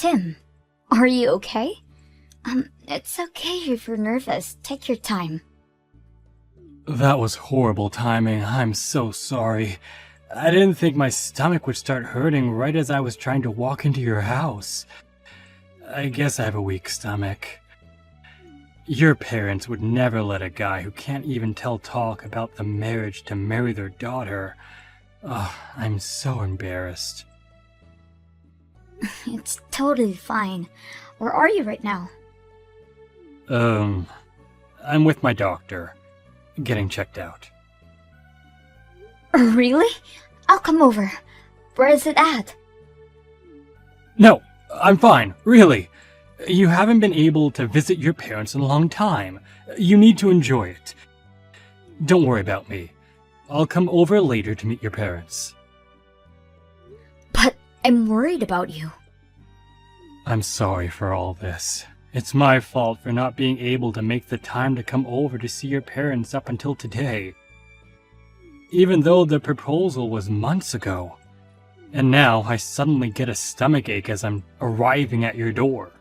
Tim, are you okay? It's okay if you're nervous. Take your time. That was horrible timing. I'm so sorry. I didn't think my stomach would start hurting right as I was trying to walk into your house. I guess I have a weak stomach. Your parents would never let a guy who can't even tell talk about the marriage to marry their daughter. Oh, I'm so embarrassed. It's totally fine. Where are you right now? I'm with my doctor, getting checked out. Really? I'll come over. Where is it at? No, I'm fine, really. You haven't been able to visit your parents in a long time. You need to enjoy it. Don't worry about me. I'll come over later to meet your parents. But I'm worried about you. I'm sorry for all this. It's my fault for not being able to make the time to come over to see your parents up until today. Even though the proposal was months ago. And now I suddenly get a stomachache as I'm arriving at your door.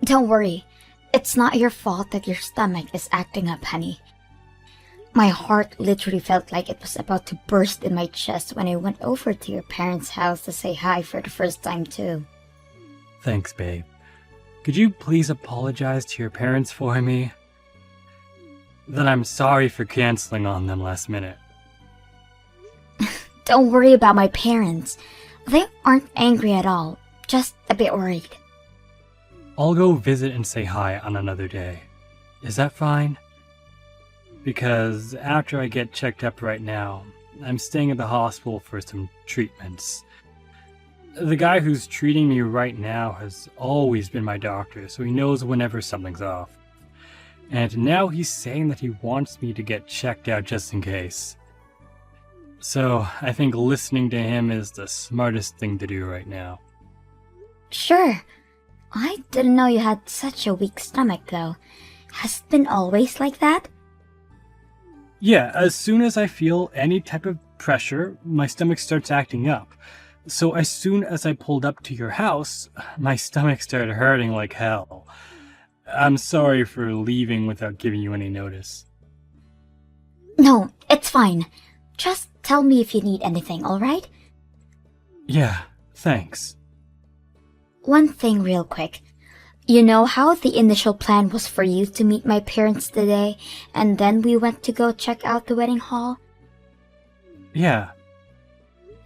Don't worry. It's not your fault that your stomach is acting up, honey. My heart literally felt like it was about to burst in my chest when I went over to your parents' house to say hi for the first time too. Thanks, babe. Could you please apologize to your parents for me? That I'm sorry for canceling on them last minute. Don't worry about my parents. They aren't angry at all, just a bit worried. I'll go visit and say hi on another day. Is that fine? Because after I get checked up right now, I'm staying at the hospital for some treatments. The guy who's treating me right now has always been my doctor, so he knows whenever something's off. And now he's saying that he wants me to get checked out just in case. So I think listening to him is the smartest thing to do right now. Sure. I didn't know you had such a weak stomach though. Has it been always like that? Yeah, as soon as I feel any type of pressure, my stomach starts acting up. So as soon as I pulled up to your house, my stomach started hurting like hell. I'm sorry for leaving without giving you any notice. No, it's fine. Just tell me if you need anything, alright? Yeah, thanks. One thing real quick. You know how the initial plan was for you to meet my parents today, and then we went to go check out the wedding hall? Yeah.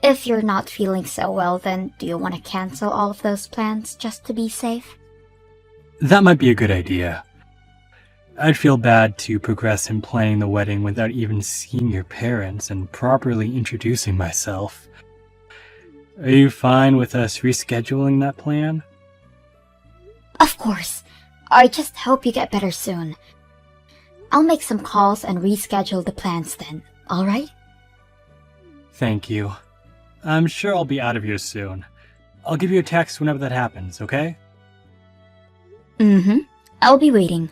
If you're not feeling so well, then do you want to cancel all of those plans just to be safe? That might be a good idea. I'd feel bad to progress in planning the wedding without even seeing your parents and properly introducing myself. Are you fine with us rescheduling that plan? Of course. I just hope you get better soon. I'll make some calls and reschedule the plans then, alright? Thank you. I'm sure I'll be out of here soon. I'll give you a text whenever that happens, okay? I'll be waiting.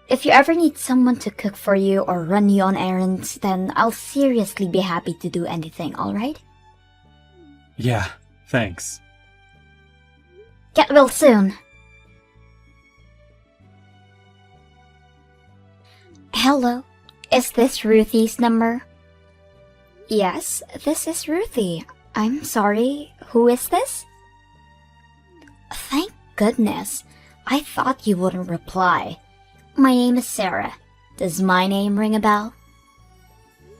If you ever need someone to cook for you or run you on errands, then I'll seriously be happy to do anything, alright? Yeah, thanks. Get well soon. Hello, is this Ruthie's number? Yes, this is Ruthie. I'm sorry, who is this? Thank goodness. I thought you wouldn't reply. My name is Sarah. Does my name ring a bell?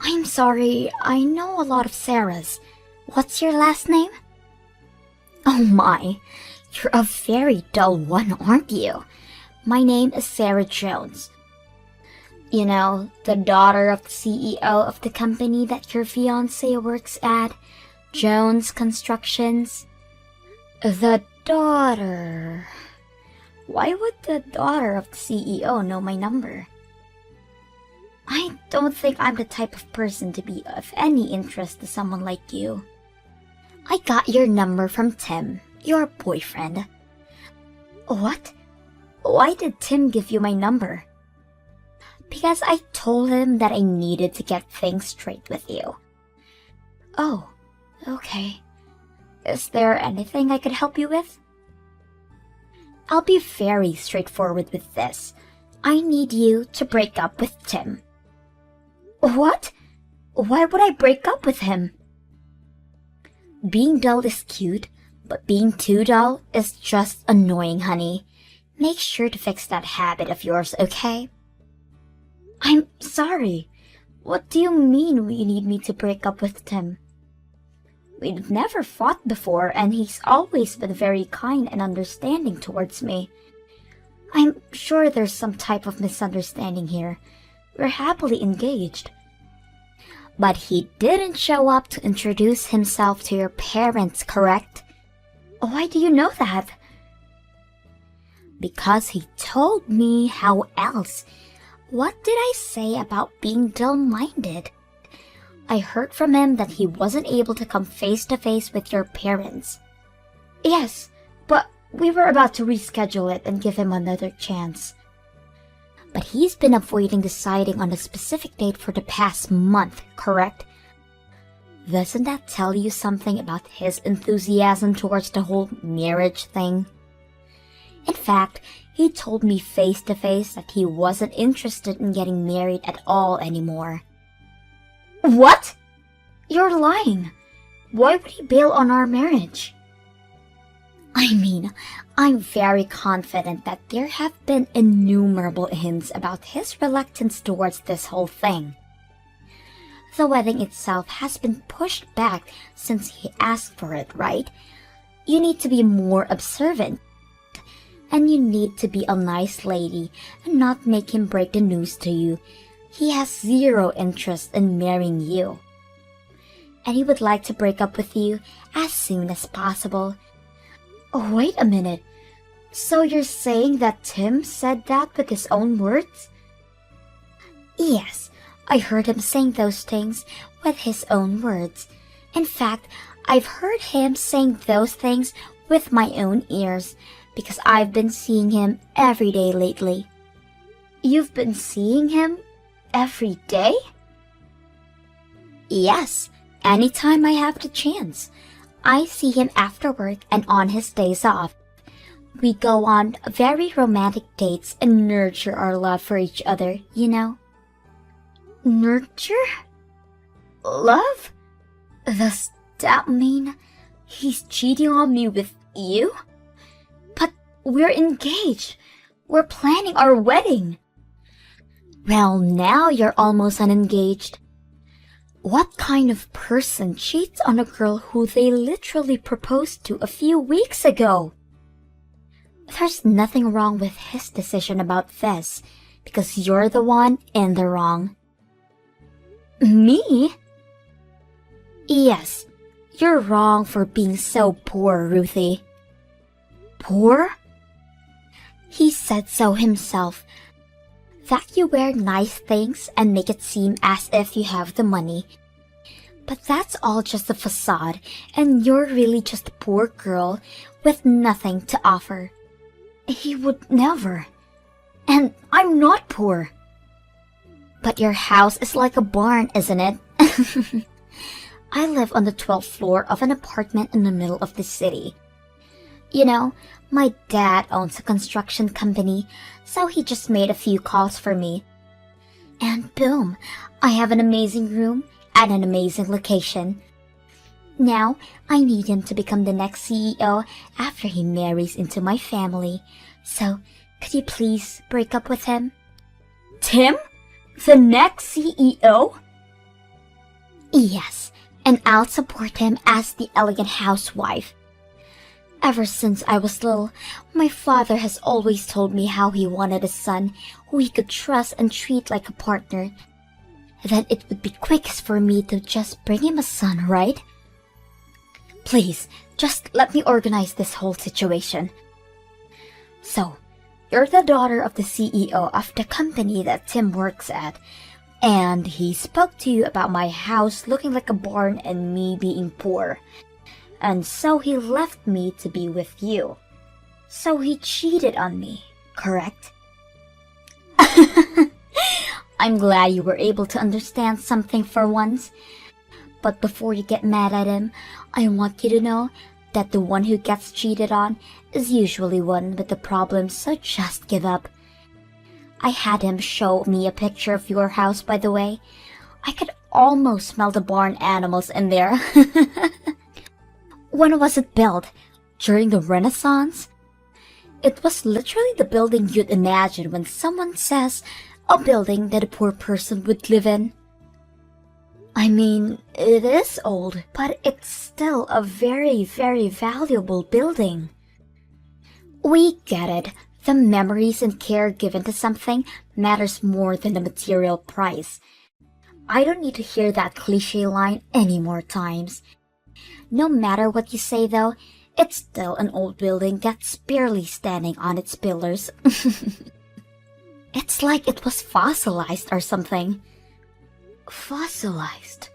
I'm sorry, I know a lot of Sarahs. What's your last name? Oh my, you're a very dull one, aren't you? My name is Sarah Jones. You know, the daughter of the CEO of the company that your fiancé works at, Jones Constructions. The daughter... Why would the daughter of the CEO know my number? I don't think I'm the type of person to be of any interest to someone like you. I got your number from Tim, your boyfriend. What? Why did Tim give you my number? Because I told him that I needed to get things straight with you. Oh, okay. is there anything I could help you with? I'll be very straightforward with this. I need you to break up with Tim. What? Why would I break up with him? Being dull is cute, but being too dull is just annoying, honey. Make sure to fix that habit of yours, okay? I'm sorry. What do you mean you need me to break up with Tim? We've never fought before, and he's always been very kind and understanding towards me. I'm sure there's some type of misunderstanding here. We're happily engaged. But he didn't show up to introduce himself to your parents, correct? Why do you know that? Because he told me. How else? What did I say about being dull-minded? I heard from him that he wasn't able to come face-to-face with your parents. Yes, but we were about to reschedule it and give him another chance. But he's been avoiding deciding on a specific date for the past month, correct? Doesn't that tell you something about his enthusiasm towards the whole marriage thing? In fact, he told me face-to-face that he wasn't interested in getting married at all anymore. What? You're lying. Why would he bail on our marriage? I mean, I'm very confident that there have been innumerable hints about his reluctance towards this whole thing. The wedding itself has been pushed back since he asked for it, right? You need to be more observant. And you need to be a nice lady and not make him break the news to you. He has zero interest in marrying you. And he would like to break up with you as soon as possible. Oh, wait a minute. So you're saying that Tim said that with his own words? Yes, I heard him saying those things with his own words. In fact, I've heard him saying those things with my own ears because I've been seeing him every day lately. You've been seeing him every day? Yes, anytime I have the chance. I see him after work and on his days off. We go on very romantic dates and nurture our love for each other, you know. Nurture? Love? Does that mean he's cheating on me with you? But we're engaged. We're planning our wedding. Well, now you're almost unengaged. What kind of person cheats on a girl who they literally proposed to a few weeks ago? There's nothing wrong with his decision about this, because you're the one in the wrong. Me? Yes, you're wrong for being so poor, Ruthie. Poor? He said so himself. That you wear nice things and make it seem as if you have the money. But that's all just a facade, and you're really just a poor girl with nothing to offer. He would never. And I'm not poor. But your house is like a barn, isn't it? I live on the 12th floor of an apartment in the middle of the city. You know, my dad owns a construction company, so he just made a few calls for me. And boom, I have an amazing room at an amazing location. Now, I need him to become the next CEO after he marries into my family. So, could you please break up with him? Tim? The next CEO? Yes, and I'll support him as the elegant housewife. Ever since I was little, my father has always told me how he wanted a son who he could trust and treat like a partner. Then it would be quickest for me to just bring him a son, right? Please, just let me organize this whole situation. So, you're the daughter of the CEO of the company that Tim works at, and he spoke to you about my house looking like a barn and me being poor. And so he left me to be with you. So he cheated on me, correct? I'm glad you were able to understand something for once. But before you get mad at him, I want you to know that the one who gets cheated on is usually one with the problem, so just give up. I had him show me a picture of your house, by the way. I could almost smell the barn animals in there. When was it built? During the Renaissance? It was literally the building you'd imagine when someone says a building that a poor person would live in. I mean, it is old, but it's still a very, very valuable building. We get it. The memories and care given to something matters more than the material price. I don't need to hear that cliche line any more times. No matter what you say though, it's still an old building that's barely standing on its pillars. It's like it was fossilized or something. Fossilized?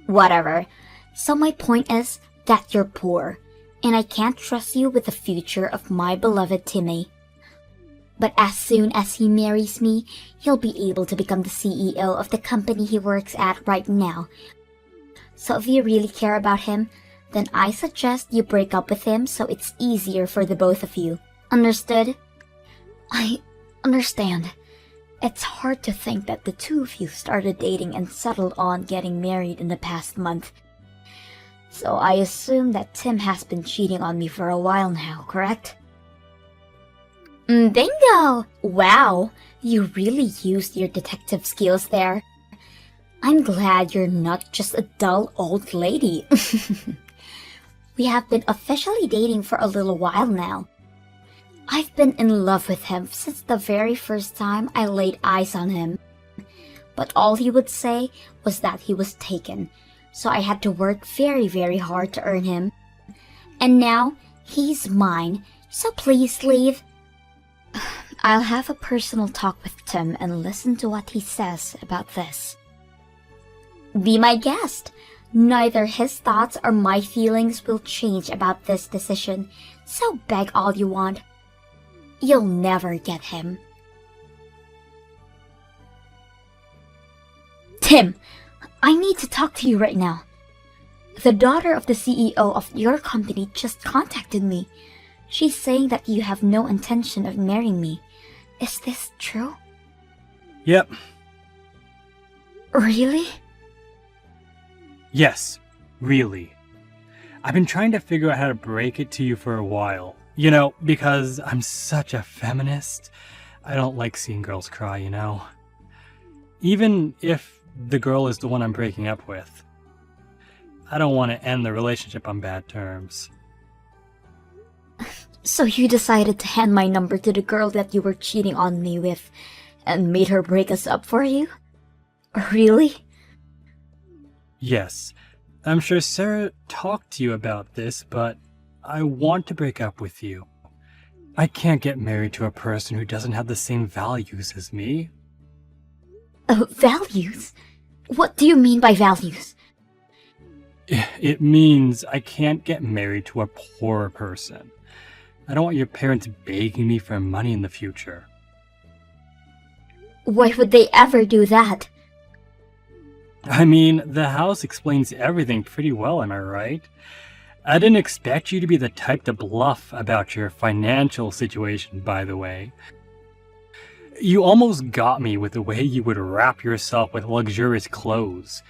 Whatever. So my point is that you're poor, and I can't trust you with the future of my beloved Timmy. But as soon as he marries me, he'll be able to become the CEO of the company he works at right now. So if you really care about him, then I suggest you break up with him so it's easier for the both of you. Understood? I understand. It's hard to think that the two of you started dating and settled on getting married in the past month. So I assume that Tim has been cheating on me for a while now, correct? Bingo! Wow, you really used your detective skills there. I'm glad you're not just a dull old lady. We have been officially dating for a little while now. I've been in love with him since the very first time I laid eyes on him. But all he would say was that he was taken, so I had to work very, very hard to earn him. And now, he's mine, so please leave. I'll have a personal talk with Tim and listen to what he says about this. Be my guest. Neither his thoughts or my feelings will change about this decision, so beg all you want. You'll never get him. Tim, I need to talk to you right now. The daughter of the CEO of your company just contacted me. She's saying that you have no intention of marrying me. Is this true? Yep. Really? Yes, really. I've been trying to figure out how to break it to you for a while. You know, because I'm such a feminist. I don't like seeing girls cry, you know. Even if the girl is the one I'm breaking up with. I don't want to end the relationship on bad terms. So you decided to hand my number to the girl that you were cheating on me with and made her break us up for you? Really? Yes, I'm sure Sarah talked to you about this, but I want to break up with you. I can't get married to a person who doesn't have the same values as me. Values? What do you mean by values? It means I can't get married to a poor person. I don't want your parents begging me for money in the future. Why would they ever do that? I mean, the house explains everything pretty well, am I right? I didn't expect you to be the type to bluff about your financial situation, by the way. You almost got me with the way you would wrap yourself with luxurious clothes.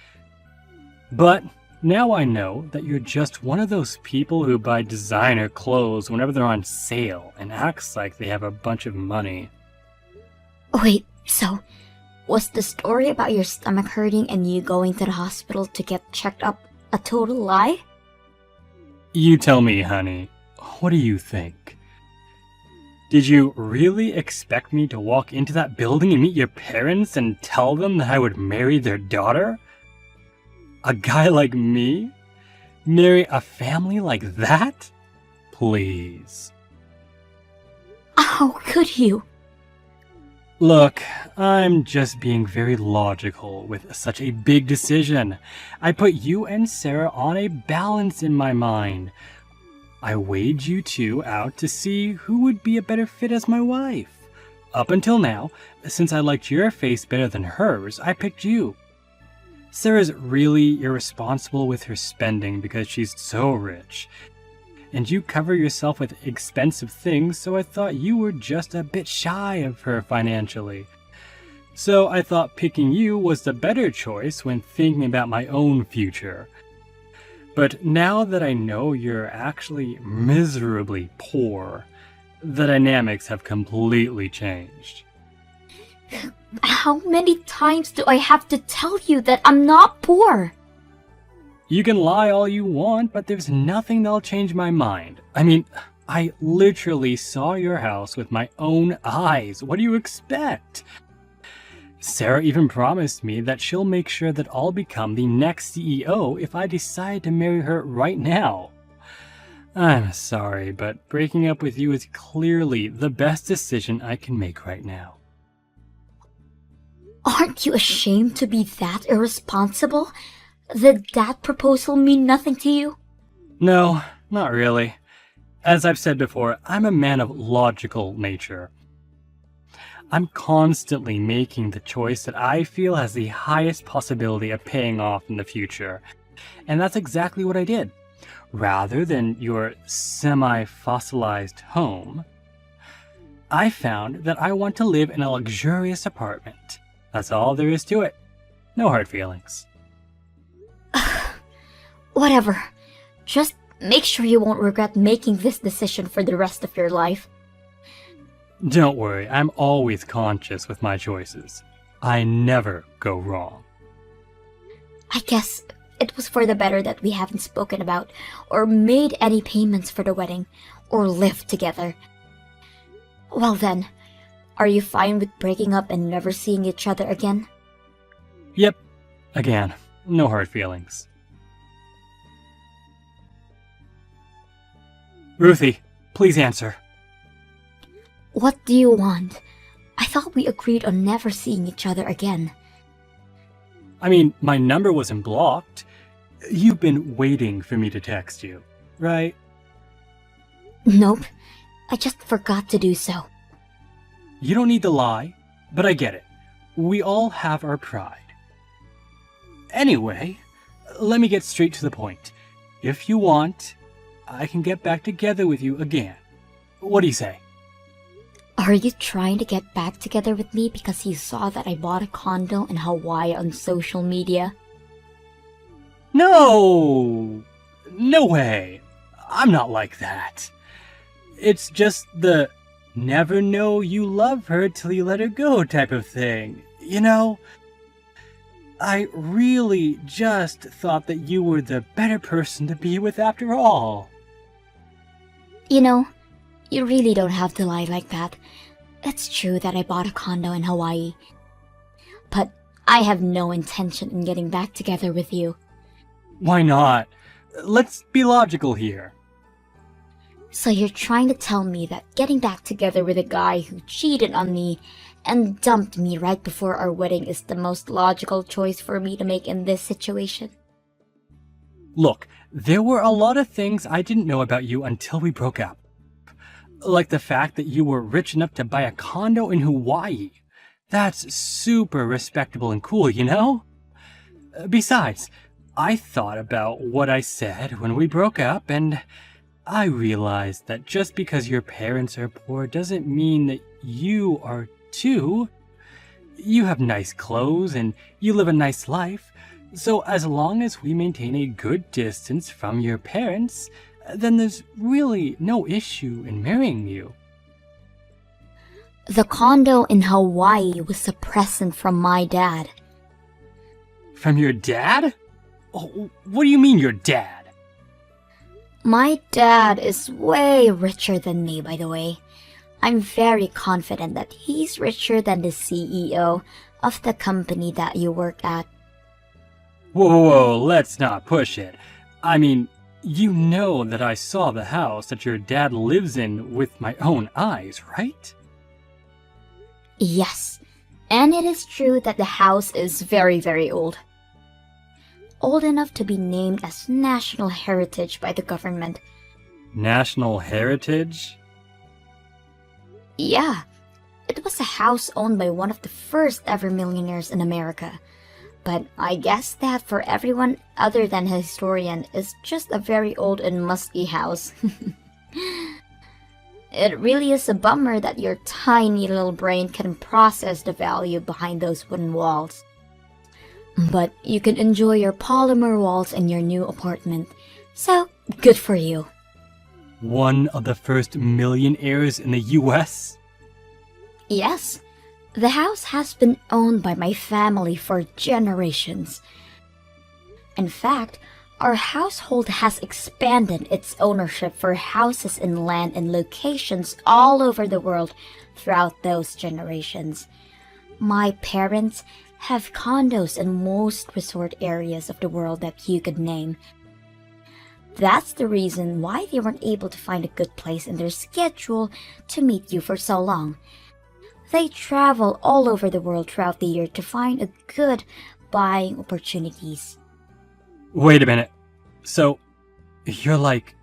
But now I know that you're just one of those people who buy designer clothes whenever they're on sale and acts like they have a bunch of money. Wait, so was the story about your stomach hurting and you going to the hospital to get checked up a total lie? You tell me, honey. What do you think? Did you really expect me to walk into that building and meet your parents and tell them that I would marry their daughter? A guy like me? Marry a family like that? Please. How could you? Look, I'm just being very logical with such a big decision. I put you and Sarah on a balance in my mind. I weighed you two out to see who would be a better fit as my wife. Up until now, since I liked your face better than hers, I picked you. Sarah's really irresponsible with her spending because she's so rich. And you cover yourself with expensive things, so I thought you were just a bit shy of her financially. So I thought picking you was the better choice when thinking about my own future. But now that I know you're actually miserably poor, the dynamics have completely changed. How many times do I have to tell you that I'm not poor? You can lie all you want, but there's nothing that'll change my mind. I mean, I literally saw your house with my own eyes. What do you expect? Sarah even promised me that she'll make sure that I'll become the next CEO if I decide to marry her right now. I'm sorry, but breaking up with you is clearly the best decision I can make right now. Aren't you ashamed to be that irresponsible? Did that proposal mean nothing to you? No, not really. As I've said before, I'm a man of logical nature. I'm constantly making the choice that I feel has the highest possibility of paying off in the future. And that's exactly what I did. Rather than your semi-fossilized home, I found that I want to live in a luxurious apartment. That's all there is to it. No hard feelings. Whatever. Just make sure you won't regret making this decision for the rest of your life. Don't worry, I'm always conscious with my choices. I never go wrong. I guess it was for the better that we haven't spoken about or made any payments for the wedding or lived together. Well then, are you fine with breaking up and never seeing each other again? Yep. Again, no hard feelings. Ruthie, please answer. What do you want? I thought we agreed on never seeing each other again. I mean, my number wasn't blocked. You've been waiting for me to text you, right? Nope. I just forgot to do so. You don't need to lie, but I get it. We all have our pride. Anyway, let me get straight to the point. If you want, I can get back together with you again. What do you say? Are you trying to get back together with me because you saw that I bought a condo in Hawaii on social media? No! No way! I'm not like that. It's just the never know you love her till you let her go type of thing. You know? I really just thought that you were the better person to be with after all. You know, you really don't have to lie like that. It's true that I bought a condo in Hawaii. But I have no intention in getting back together with you. Why not? Let's be logical here. So you're trying to tell me that getting back together with a guy who cheated on me and dumped me right before our wedding is the most logical choice for me to make in this situation? Look, there were a lot of things I didn't know about you until we broke up. Like the fact that you were rich enough to buy a condo in Hawaii. That's super respectable and cool, you know? Besides, I thought about what I said when we broke up, and I realized that just because your parents are poor doesn't mean that you are too. You have nice clothes and you live a nice life, so as long as we maintain a good distance from your parents, then there's really no issue in marrying you. The condo in Hawaii was a present from my dad. From your dad? Oh, what do you mean your dad? My dad is way richer than me, by the way. I'm very confident that he's richer than the CEO of the company that you work at. Whoa, let's not push it. I mean, you know that I saw the house that your dad lives in with my own eyes, right? Yes, and it is true that the house is very, very old. Old enough to be named as National Heritage by the government. National Heritage? Yeah, it was a house owned by one of the first ever millionaires in America. but I guess that for everyone other than a historian is just a very old and musty house. It really is a bummer that your tiny little brain can process the value behind those wooden walls. But you can enjoy your polymer walls in your new apartment, so good for you. One of the first millionaires in the US? Yes, the house has been owned by my family for generations. In fact, our household has expanded its ownership for houses and land in locations all over the world throughout those generations. My parents have condos in most resort areas of the world that you could name. That's the reason why they weren't able to find a good place in their schedule to meet you for so long. They travel all over the world throughout the year to find a good buying opportunities. Wait a minute. So, you're like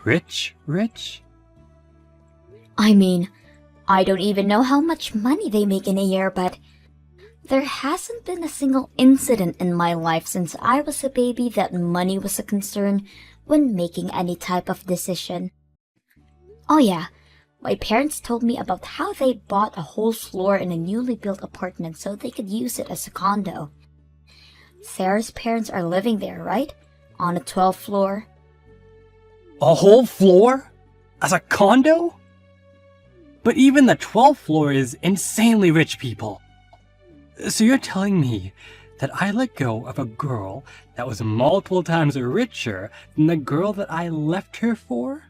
rich? I mean, I don't even know how much money they make in a year, but there hasn't been a single incident in my life since I was a baby that money was a concern when making any type of decision. Oh yeah, my parents told me about how they bought a whole floor in a newly built apartment so they could use it as a condo. Sarah's parents are living there, right? On a 12th floor. A whole floor? As a condo? But even the 12th floor is insanely rich people. So you're telling me that I let go of a girl that was multiple times richer than the girl that I left her for?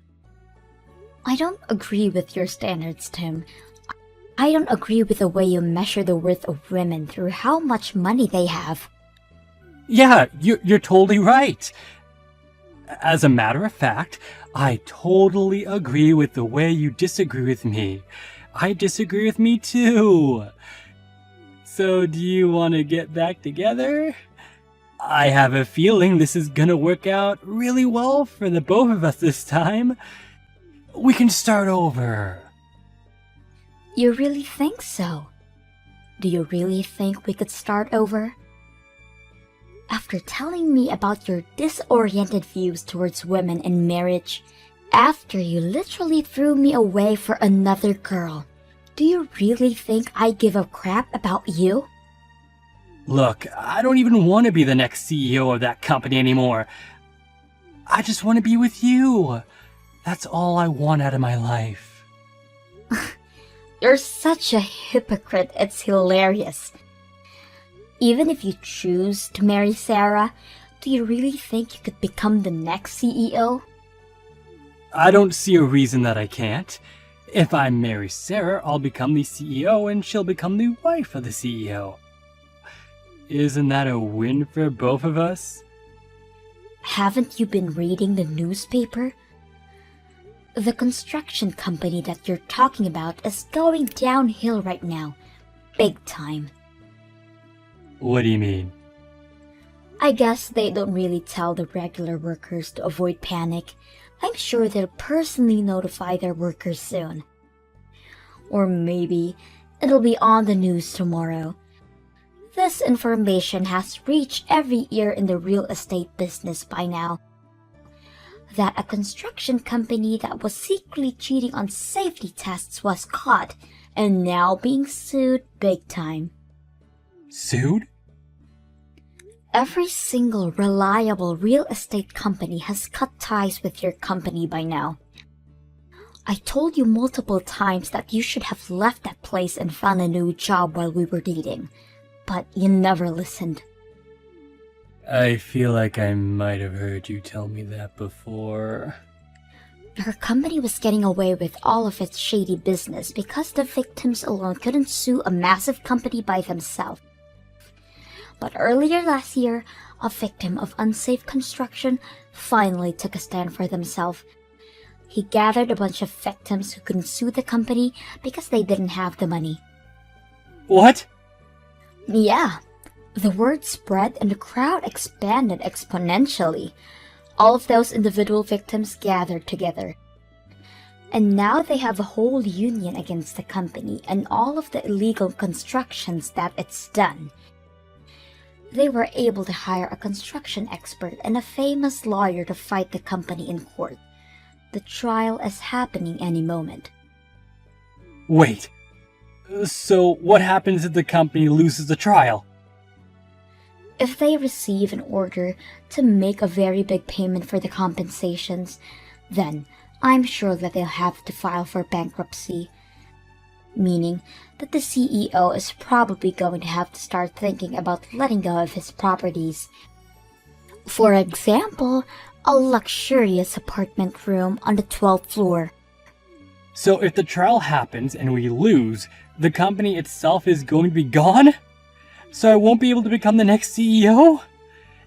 I don't agree with your standards, Tim. I don't agree with the way you measure the worth of women through how much money they have. Yeah, you're totally right. As a matter of fact, I totally agree with the way you disagree with me. I disagree with me too. So do you want to get back together? I have a feeling this is gonna work out really well for the both of us this time. We can start over. You really think so? Do you really think we could start over? After telling me about your disoriented views towards women and marriage, after you literally threw me away for another girl, do you really think I give a crap about you? Look, I don't even want to be the next CEO of that company anymore. I just want to be with you. That's all I want out of my life. You're such a hypocrite, it's hilarious. Even if you choose to marry Sarah, do you really think you could become the next CEO? I don't see a reason that I can't. If I marry Sarah, I'll become the CEO and she'll become the wife of the CEO. Isn't that a win for both of us? Haven't you been reading the newspaper? The construction company that you're talking about is going downhill right now. Big time. What do you mean? I guess they don't really tell the regular workers to avoid panic. I'm sure they'll personally notify their workers soon. Or maybe it'll be on the news tomorrow. This information has reached every ear in the real estate business by now. That a construction company that was secretly cheating on safety tests was caught and now being sued big time. Sued? Every single reliable real estate company has cut ties with your company by now. I told you multiple times that you should have left that place and found a new job while we were dating, but you never listened. I feel like I might have heard you tell me that before. Her company was getting away with all of its shady business because the victims alone couldn't sue a massive company by themselves. But earlier last year, a victim of unsafe construction finally took a stand for themselves. He gathered a bunch of victims who couldn't sue the company because they didn't have the money. What? Yeah. The word spread and the crowd expanded exponentially. All of those individual victims gathered together. And now they have a whole union against the company and all of the illegal constructions that it's done. they were able to hire a construction expert and a famous lawyer to fight the company in court. The trial is happening any moment. Wait, so what happens if the company loses the trial? If they receive an order to make a very big payment for the compensations, then I'm sure that they'll have to file for bankruptcy, meaning that the CEO is probably going to have to start thinking about letting go of his properties. For example, a luxurious apartment room on the 12th floor. So if the trial happens and we lose, the company itself is going to be gone? So I won't be able to become the next CEO?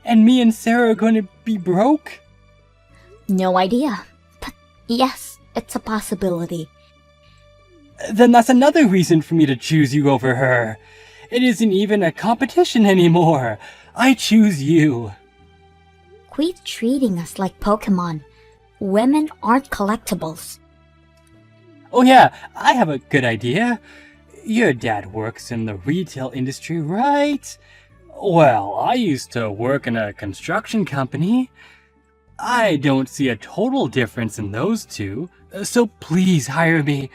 And me and Sarah are going to be broke? No idea, but yes, it's a possibility. Then that's another reason for me to choose you over her. It isn't even a competition anymore. I choose you. Quit treating us like Pokemon. Women aren't collectibles. Oh yeah, I have a good idea. Your dad works in the retail industry, right? Well, I used to work in a construction company. I don't see a total difference in those two, so please hire me.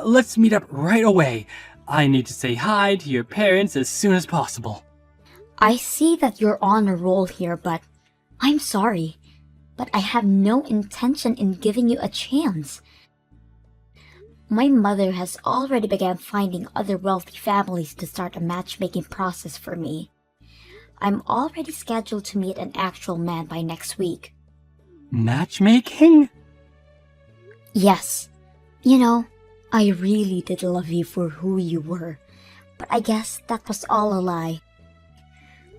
Let's meet up right away. I need to say hi to your parents as soon as possible. I see that you're on a roll here, but I'm sorry. But I have no intention in giving you a chance. My mother has already begun finding other wealthy families to start a matchmaking process for me. I'm already scheduled to meet an actual man by next week. Matchmaking? Yes. You know, I really did love you for who you were, but I guess that was all a lie.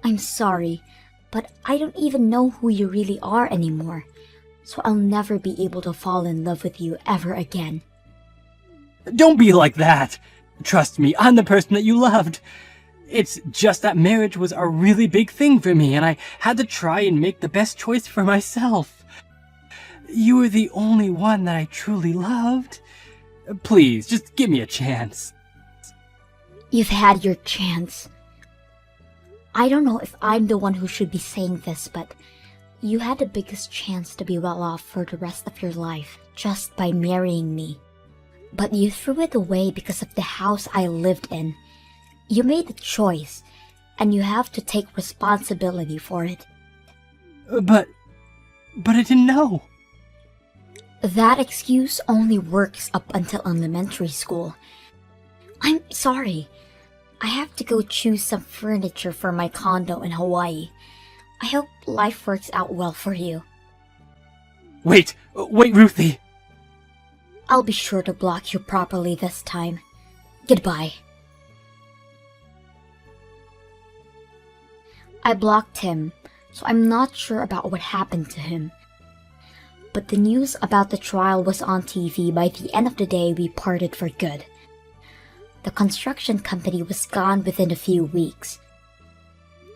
I'm sorry, but I don't even know who you really are anymore, so I'll never be able to fall in love with you ever again. Don't be like that. Trust me, I'm the person that you loved. It's just that marriage was a really big thing for me, and I had to try and make the best choice for myself. You were the only one that I truly loved. Please, just give me a chance. You've had your chance. I don't know if I'm the one who should be saying this, but you had the biggest chance to be well off for the rest of your life just by marrying me. But you threw it away because of the house I lived in. You made a choice, and you have to take responsibility for it. But I didn't know. That excuse only works up until elementary school. I'm sorry. I have to go choose some furniture for my condo in Hawaii. I hope life works out well for you. Wait, Ruthie. I'll be sure to block you properly this time. Goodbye. I blocked him, so I'm not sure about what happened to him. But the news about the trial was on TV by the end of the day. We parted for good. The construction company was gone within a few weeks.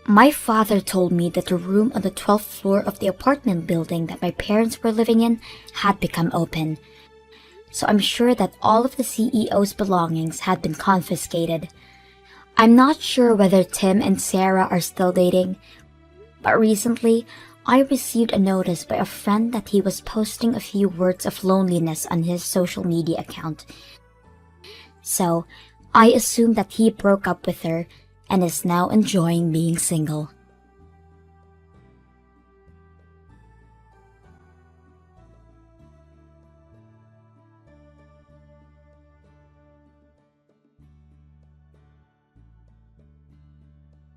My father told me that the room on the 12th floor of the apartment building that my parents were living in had become open. So I'm sure that all of the CEO's belongings had been confiscated. I'm not sure whether Tim and Sarah are still dating, but recently I received a notice by a friend that he was posting a few words of loneliness on his social media account. So I assume that he broke up with her and is now enjoying being single.